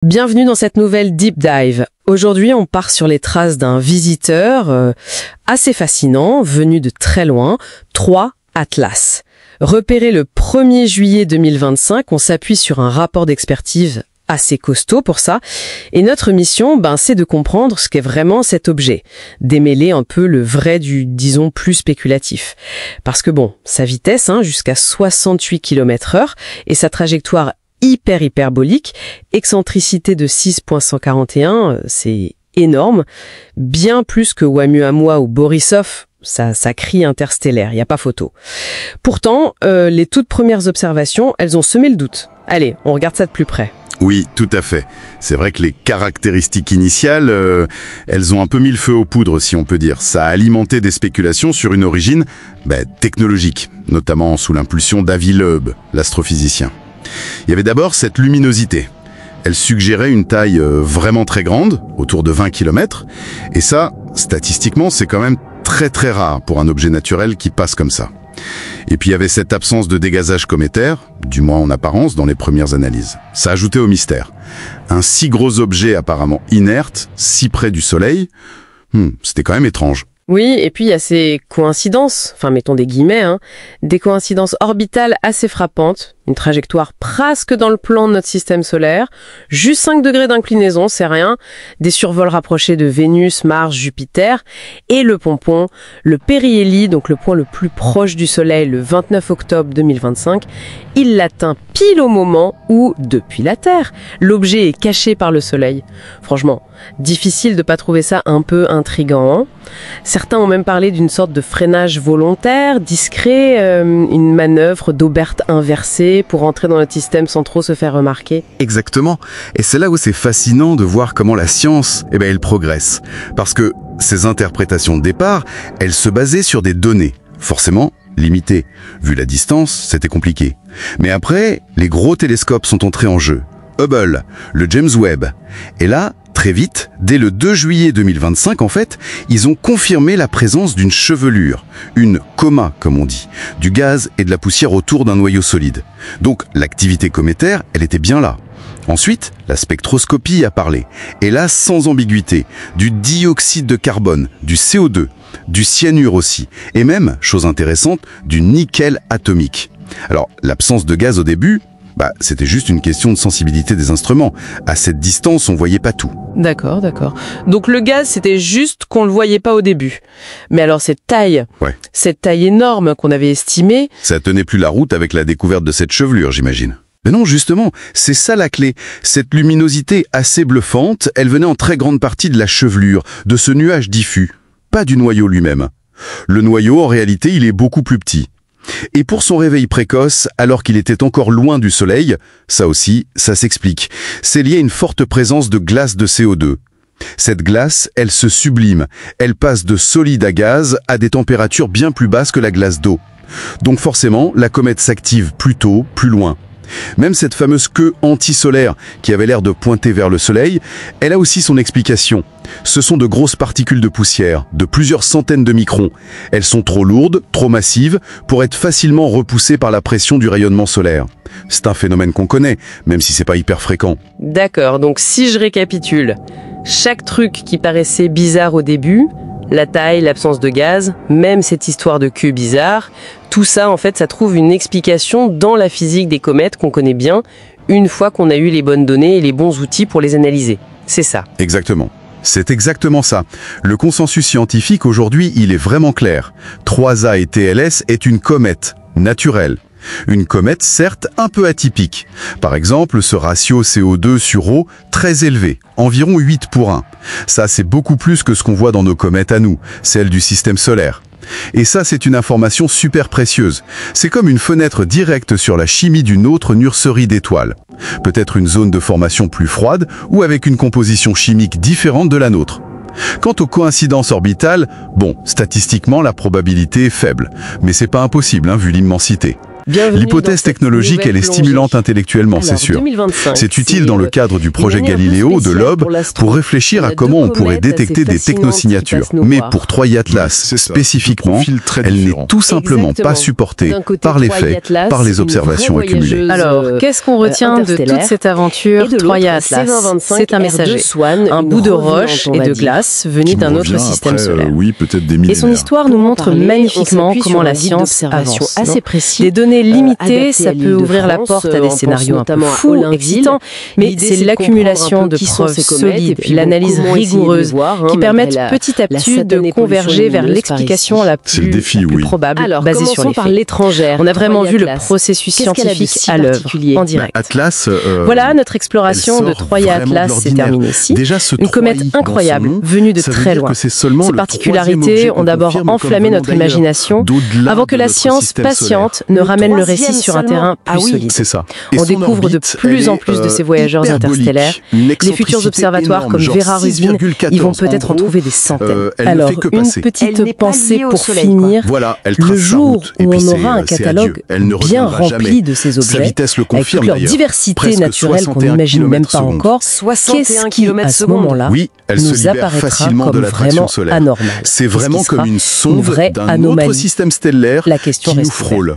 Bienvenue dans cette nouvelle Deep Dive. Aujourd'hui, on part sur les traces d'un visiteur assez fascinant, venu de très loin, 3 Atlas. Repéré le 1er juillet 2025, on s'appuie sur un rapport d'expertise assez costaud pour ça. Et notre mission, c'est de comprendre ce qu'est vraiment cet objet, démêler un peu le vrai du, disons, plus spéculatif. Parce que sa vitesse, jusqu'à 68 km/h, et sa trajectoire hyperbolique, excentricité de 6,141, c'est énorme, bien plus que Oumuamua ou Borisov, ça crie interstellaire, il n'y a pas photo. Pourtant, les toutes premières observations, elles ont semé le doute. Allez, on regarde ça de plus près. Oui, tout à fait. C'est vrai que les caractéristiques initiales, elles ont un peu mis le feu aux poudres, si on peut dire. Ça a alimenté des spéculations sur une origine technologique, notamment sous l'impulsion d'Avi Loeb, l'astrophysicien. Il y avait d'abord cette luminosité. Elle suggérait une taille vraiment très grande, autour de 20 km, et ça, statistiquement, c'est quand même très rare pour un objet naturel qui passe comme ça. Et puis il y avait cette absence de dégazage cométaire, du moins en apparence, dans les premières analyses. Ça ajoutait au mystère. Un si gros objet apparemment inerte, si près du Soleil, c'était quand même étrange. Oui, et puis il y a ces coïncidences, mettons des guillemets, des coïncidences orbitales assez frappantes, une trajectoire presque dans le plan de notre système solaire, juste 5 degrés d'inclinaison, c'est rien, des survols rapprochés de Vénus, Mars, Jupiter, et le pompon, le périhélie, donc le point le plus proche du Soleil, le 29 octobre 2025, il l'atteint pile au moment où, depuis la Terre, l'objet est caché par le Soleil. Franchement, difficile de pas trouver ça un peu intriguant. Certains ont même parlé d'une sorte de freinage volontaire, discret, une manœuvre d'Aubert inversée pour entrer dans notre système sans trop se faire remarquer. Exactement. Et c'est là où c'est fascinant de voir comment la science, elle progresse. Parce que ces interprétations de départ, elles se basaient sur des données, forcément limitées. Vu la distance, c'était compliqué. Mais après, les gros télescopes sont entrés en jeu. Hubble, le James Webb. Et là, très vite, dès le 2 juillet 2025, en fait, ils ont confirmé la présence d'une chevelure, une coma, comme on dit, du gaz et de la poussière autour d'un noyau solide. Donc, l'activité cométaire, elle était bien là. Ensuite, la spectroscopie a parlé. Et là, sans ambiguïté, du dioxyde de carbone, du CO2, du cyanure aussi, et même, chose intéressante, du nickel atomique. Alors, l'absence de gaz au début, c'était juste une question de sensibilité des instruments. À cette distance, on voyait pas tout. D'accord. Donc le gaz, c'était juste qu'on le voyait pas au début. Mais alors cette taille énorme qu'on avait estimée... Ça tenait plus la route avec la découverte de cette chevelure, j'imagine. Mais non, justement, c'est ça la clé. Cette luminosité assez bluffante, elle venait en très grande partie de la chevelure, de ce nuage diffus, pas du noyau lui-même. Le noyau, en réalité, il est beaucoup plus petit. Et pour son réveil précoce, alors qu'il était encore loin du Soleil, ça aussi, ça s'explique. C'est lié à une forte présence de glace de CO2. Cette glace, elle se sublime. Elle passe de solide à gaz à des températures bien plus basses que la glace d'eau. Donc forcément, la comète s'active plus tôt, plus loin. Même cette fameuse queue antisolaire qui avait l'air de pointer vers le Soleil, elle a aussi son explication. Ce sont de grosses particules de poussière, de plusieurs centaines de microns. Elles sont trop lourdes, trop massives, pour être facilement repoussées par la pression du rayonnement solaire. C'est un phénomène qu'on connaît, même si c'est pas hyper fréquent. D'accord, donc si je récapitule, chaque truc qui paraissait bizarre au début, la taille, l'absence de gaz, même cette histoire de queue bizarre, tout ça, en fait, ça trouve une explication dans la physique des comètes qu'on connaît bien, une fois qu'on a eu les bonnes données et les bons outils pour les analyser. C'est ça. Exactement. C'est exactement ça. Le consensus scientifique aujourd'hui, il est vraiment clair. 3A et TLS est une comète naturelle. Une comète, certes, un peu atypique. Par exemple, ce ratio CO2 sur eau très élevé, environ 8 pour 1. Ça, c'est beaucoup plus que ce qu'on voit dans nos comètes à nous, celles du système solaire. Et ça, c'est une information super précieuse. C'est comme une fenêtre directe sur la chimie d'une autre nurserie d'étoiles. Peut-être une zone de formation plus froide ou avec une composition chimique différente de la nôtre. Quant aux coïncidences orbitales, statistiquement, la probabilité est faible. Mais c'est pas impossible, vu l'immensité. L'hypothèse technologique, elle est stimulante intellectuellement, c'est sûr. C'est utile dans le cadre du projet Galileo de Loeb pour réfléchir à comment on pourrait détecter des technosignatures. Mais pour Troy Atlas spécifiquement, elle n'est tout simplement pas supportée par les faits, par les observations accumulées. Alors, qu'est-ce qu'on retient de toute cette aventure Troya Atlas? C'est un messager, un bout de roche et de glace venu d'un autre système solaire. Oui, peut-être des millénaires. Et son histoire nous montre magnifiquement comment la science avance. Des données limitées, ça peut ouvrir la porte à des scénarios un peu fous, excitants, mais c'est l'accumulation de preuves solides, l'analyse rigoureuse qui permettent petit à petit de converger vers l'explication la plus probable, basée sur les faits. On a vraiment vu le processus scientifique à l'œuvre, en direct. Atlas, voilà, notre exploration de Troya Atlas s'est terminée ici. Une comète incroyable, venue de très loin. Ses particularités ont d'abord enflammé notre imagination avant que la science patiente ne ramène le récit sur un terrain plus solide. C'est ça. On découvre de plus en plus de ces voyageurs interstellaires. Les futurs observatoires comme Vera Rubin, ils vont peut-être en trouver des centaines. Alors, une petite pensée pour finir. Le jour où on aura un catalogue bien rempli de ces objets, avec toute leur diversité naturelle qu'on n'imagine même pas encore, qu'est-ce qui, à ce moment-là, nous apparaîtra comme vraiment anormal? C'est vraiment comme une sonde d'un autre système stellaire qui nous frôle.